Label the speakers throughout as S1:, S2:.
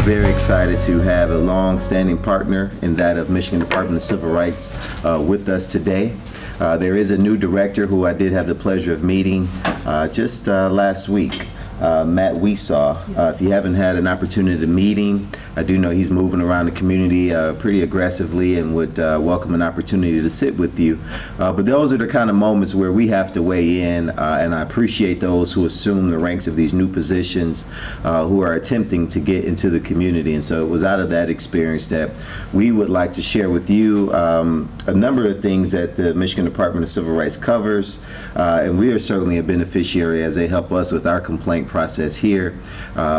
S1: very excited to have a long-standing partner in that of Michigan Department of Civil Rights with us today. There is a new director who I did have the pleasure of meeting just last week, Matt Weesaw. If you haven't had an opportunity to meet him, I do know he's moving around the community pretty aggressively and would welcome an opportunity to sit with you. But those are the kind of moments where we have to weigh in, and I appreciate those who assume the ranks of these new positions, who are attempting to get into the community. And so it was out of that experience that we would like to share with you a number of things that the Michigan Department of Civil Rights covers, and we are certainly a beneficiary as they help us with our complaint process here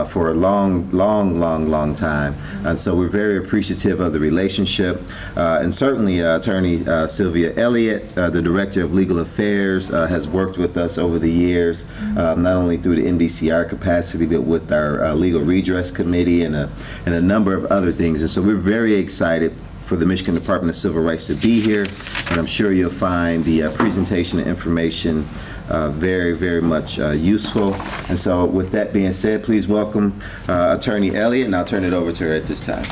S1: for a long time. And so we're very appreciative of the relationship. And certainly Attorney Sylvia Elliot, the Director of Legal Affairs, has worked with us over the years, not only through the NBCR capacity, but with our Legal Redress Committee and a number of other things. And so we're very excited for the Michigan Department of Civil Rights to be here, and I'm sure you'll find the presentation and information very much useful. And so with that being said, please welcome Attorney Elliot, and I'll turn it over to her at this time.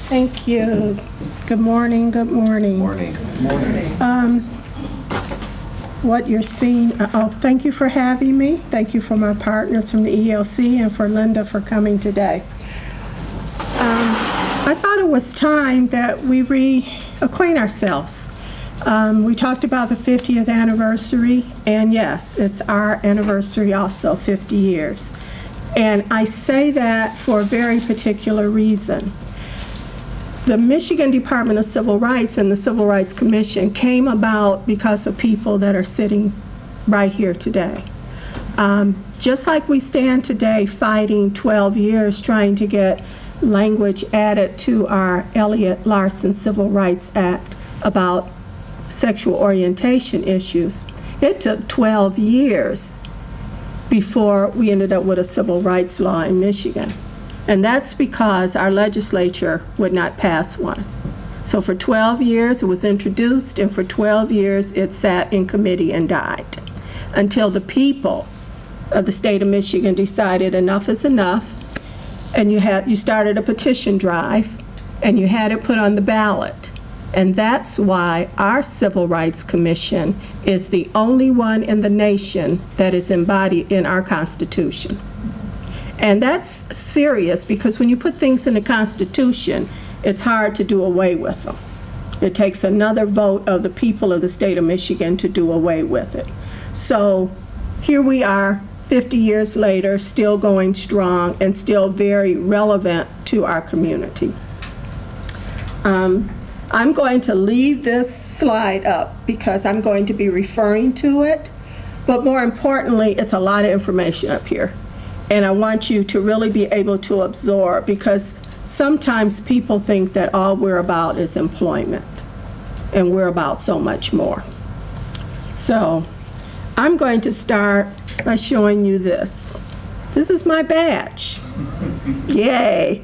S2: Thank you. Good morning. Good morning.
S1: Morning. Good morning.
S2: What you're seeing, thank you for having me. Thank you for my partners from the ELC and for Linda for coming today. I thought it was time that we reacquaint ourselves. We talked about the 50th anniversary, and yes, it's our anniversary also, 50 years. And I say that for a very particular reason. The Michigan Department of Civil Rights and the Civil Rights Commission came about because of people that are sitting right here today. Just like we stand today fighting 12 years trying to get language added to our Elliot Larson Civil Rights Act about sexual orientation issues, it took 12 years before we ended up with a civil rights law in Michigan. And that's because our legislature would not pass one. So for 12 years it was introduced, and for 12 years it sat in committee and died until the people of the state of Michigan decided enough is enough, and you started a petition drive and you had it put on the ballot. And that's why our Civil Rights Commission is the only one in the nation that is embodied in our Constitution. And that's serious because when you put things in the Constitution, it's hard to do away with them. It takes another vote of the people of the state of Michigan to do away with it. So here we are, 50 years later, still going strong and still very relevant to our community. I'm going to leave this slide up because I'm going to be referring to it, but more importantly, it's a lot of information up here. And I want you to really be able to absorb, because sometimes people think that all we're about is employment, and we're about so much more. So I'm going to start by showing you this. This is my badge. Yay.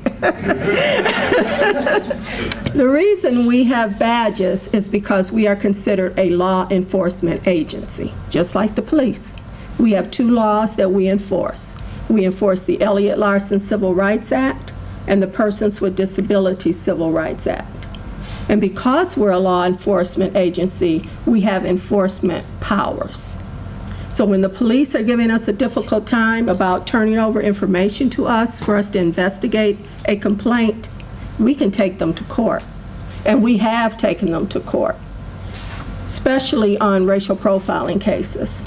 S2: The reason we have badges is because we are considered a law enforcement agency, just like the police. We have two laws that we enforce. We enforce the Elliot Larson Civil Rights Act and the Persons with Disabilities Civil Rights Act. And because we're a law enforcement agency, we have enforcement powers. So when the police are giving us a difficult time about turning over information to us for us to investigate a complaint, we can take them to court. And we have taken them to court, especially on racial profiling cases.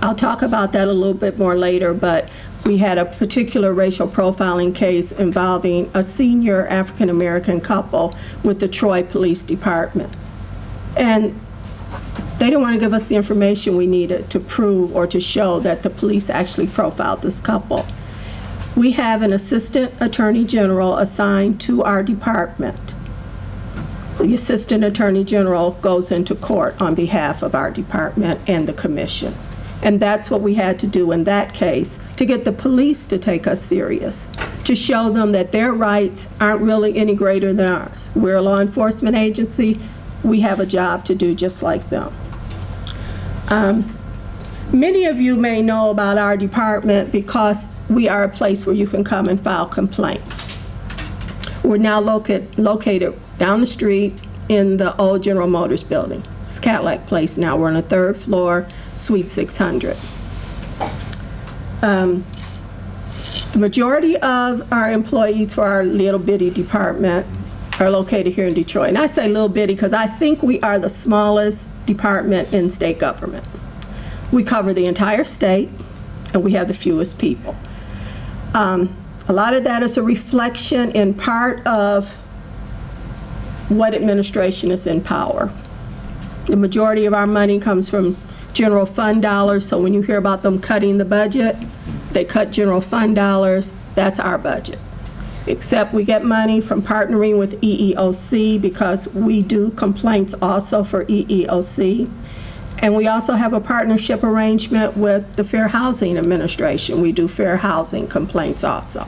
S2: I'll talk about that a little bit more later, but we had a particular racial profiling case involving a senior African-American couple with the Troy Police Department. And they didn't want to give us the information we needed to prove or to show that the police actually profiled this couple. We have an assistant attorney general assigned to our department. The assistant attorney general goes into court on behalf of our department and the commission. And that's what we had to do in that case, to get the police to take us serious, to show them that their rights aren't really any greater than ours. We're a law enforcement agency. We have a job to do just like them. Many of you may know about our department because we are a place where you can come and file complaints. We're now located down the street in the old General Motors building. It's Cadillac Place now. We're on the 3rd floor, Suite 600. The majority of our employees for our little bitty department are located here in Detroit. And I say little bitty because I think we are the smallest department in state government. We cover the entire state, and we have the fewest people. A lot of that is a reflection in part of what administration is in power. The majority of our money comes from general fund dollars, so when you hear about them cutting the budget, they cut general fund dollars, that's our budget. Except we get money from partnering with EEOC because we do complaints also for EEOC. And we also have a partnership arrangement with the Fair Housing Administration. We do fair housing complaints also.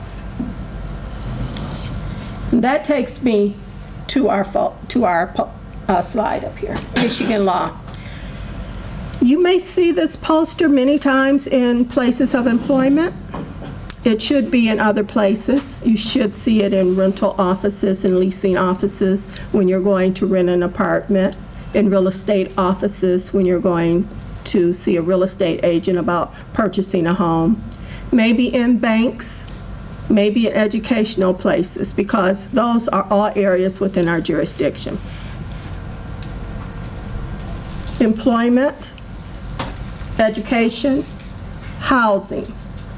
S2: And that takes me to our slide up here, Michigan law. You may see this poster many times in places of employment. It should be in other places. You should see it in rental offices and leasing offices when you're going to rent an apartment, in real estate offices when you're going to see a real estate agent about purchasing a home, maybe in banks, maybe in educational places, because those are all areas within our jurisdiction. Employment, education, housing.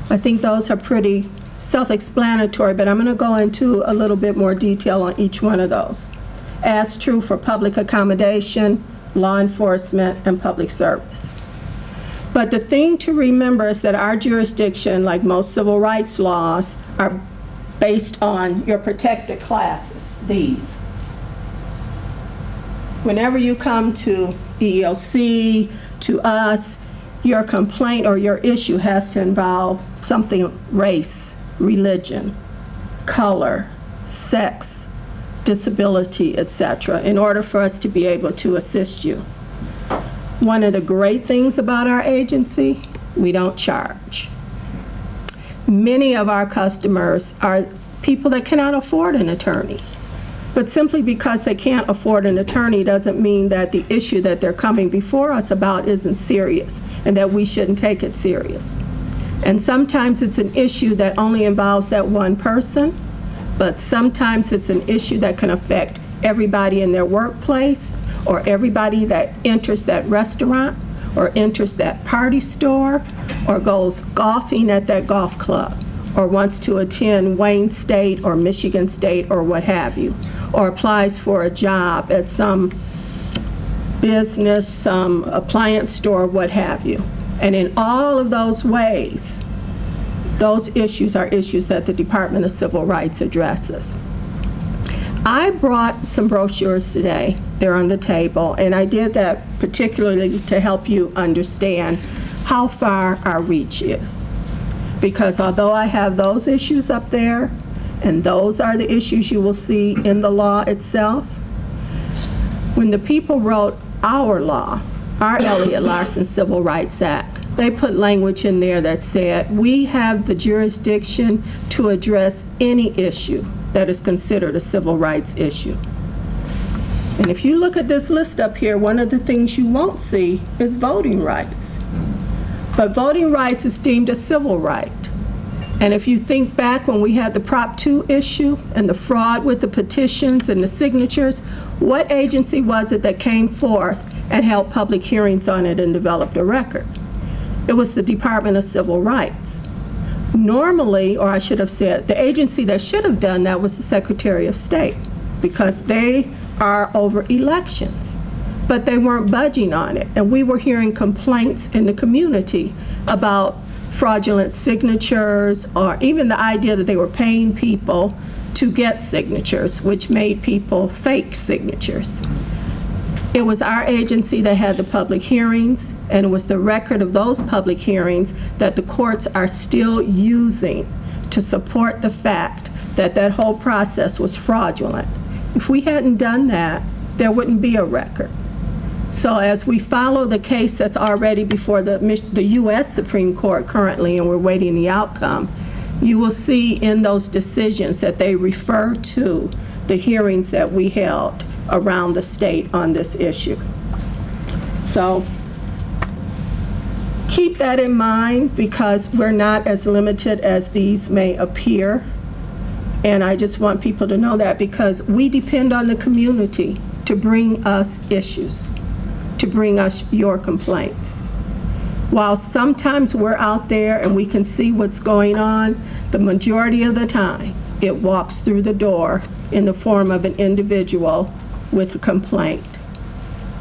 S2: I think those are pretty self-explanatory, but I'm going to go into a little bit more detail on each one of those. As true for public accommodation, law enforcement, and public service. But the thing to remember is that our jurisdiction, like most civil rights laws, are based on your protected classes, these. Whenever you come to EEOC, to us, your complaint or your issue has to involve something race, religion, color, sex, disability, etc., in order for us to be able to assist you. One of the great things about our agency, we don't charge. Many of our customers are people that cannot afford an attorney. But simply because they can't afford an attorney doesn't mean that the issue that they're coming before us about isn't serious and that we shouldn't take it serious. And sometimes it's an issue that only involves that one person, but sometimes it's an issue that can affect everybody in their workplace or everybody that enters that restaurant or enters that party store or goes golfing at that golf club or wants to attend Wayne State or Michigan State or what have you, or applies for a job at some business, some appliance store, what have you. And in all of those ways, those issues are issues that the Department of Civil Rights addresses. I brought some brochures today. They're on the table, and I did that particularly to help you understand how far our reach is. Because although I have those issues up there, and those are the issues you will see in the law itself, when the people wrote our law, our Elliot Larson Civil Rights Act, they put language in there that said, we have the jurisdiction to address any issue that is considered a civil rights issue. And if you look at this list up here, one of the things you won't see is voting rights. But voting rights is deemed a civil right. And if you think back when we had the Prop 2 issue and the fraud with the petitions and the signatures, what agency was it that came forth and held public hearings on it and developed a record? It was the Department of Civil Rights. Normally, or I should have said, the agency that should have done that was the Secretary of State, because they are over elections. But they weren't budging on it. And we were hearing complaints in the community about fraudulent signatures, or even the idea that they were paying people to get signatures, which made people fake signatures. It was our agency that had the public hearings, and it was the record of those public hearings that the courts are still using to support the fact that that whole process was fraudulent. If we hadn't done that, there wouldn't be a record. So as we follow the case that's already before the U.S. Supreme Court currently, and we're waiting the outcome, you will see in those decisions that they refer to the hearings that we held around the state on this issue. So keep that in mind, because we're not as limited as these may appear. And I just want people to know that, because we depend on the community to bring us issues, to bring us your complaints. While sometimes we're out there and we can see what's going on, the majority of the time it walks through the door in the form of an individual with a complaint.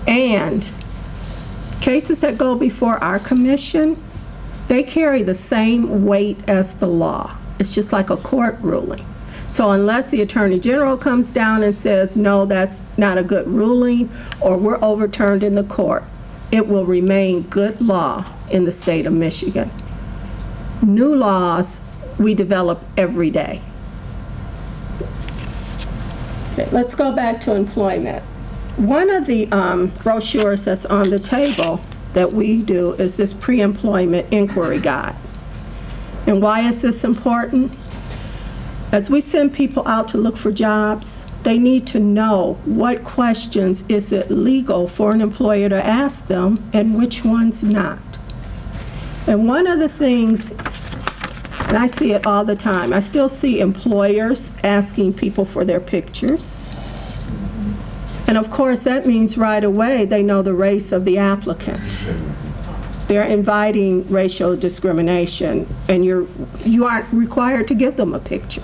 S2: And cases that go before our commission, they carry the same weight as the law. It's just like a court ruling. So unless the Attorney General comes down and says, no, that's not a good ruling, or we're overturned in the court, it will remain good law in the state of Michigan. New laws we develop every day. Okay, let's go back to employment. One of the brochures that's on the table that we do is this pre-employment inquiry guide. And why is this important? As we send people out to look for jobs, they need to know what questions is it legal for an employer to ask them and which ones not. And one of the things, and I see it all the time, I still see employers asking people for their pictures. And of course, that means right away they know the race of the applicant. They're inviting racial discrimination, and you aren't required to give them a picture.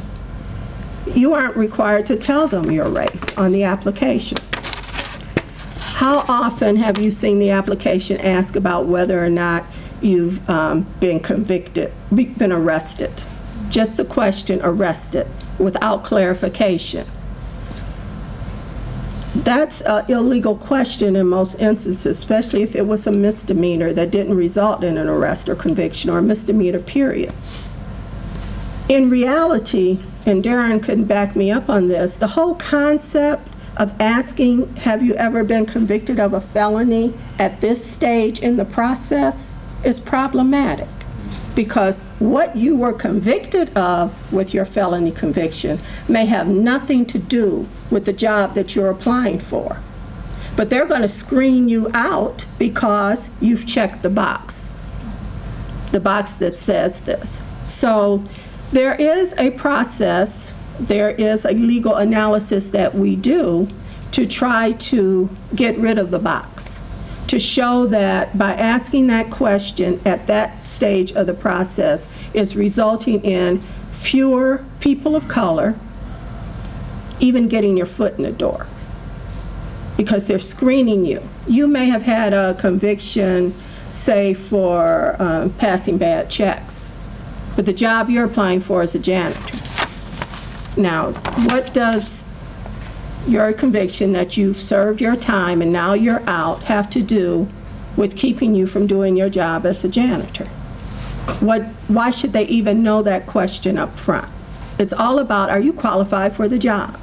S2: You aren't required to tell them your race on the application. How often have you seen the application ask about whether or not you've been convicted, been arrested? Just the question, arrested, without clarification. That's an illegal question in most instances, especially if it was a misdemeanor that didn't result in an arrest or conviction, or a misdemeanor period. In reality, and Darren couldn't back me up on this, the whole concept of asking, have you ever been convicted of a felony at this stage in the process is problematic, because what you were convicted of with your felony conviction may have nothing to do with the job that you're applying for. But they're going to screen you out because you've checked the box that says this. So there is a process, there is a legal analysis that we do to try to get rid of the box, to show that by asking that question at that stage of the process is resulting in fewer people of color even getting your foot in the door, because they're screening you. You may have had a conviction, say, for passing bad checks, but the job you're applying for is a janitor. Now, what does your conviction that you've served your time and now you're out have to do with keeping you from doing your job as a janitor? Why should they even know that question up front? It's all about, are you qualified for the job?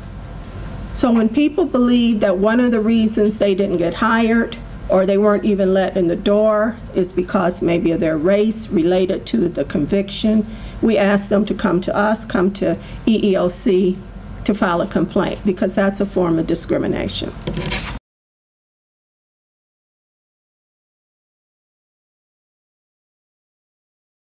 S2: So when people believe that one of the reasons they didn't get hired or they weren't even let in the door is because maybe of their race related to the conviction, we ask them to come to us, come to EEOC to file a complaint, because that's a form of discrimination.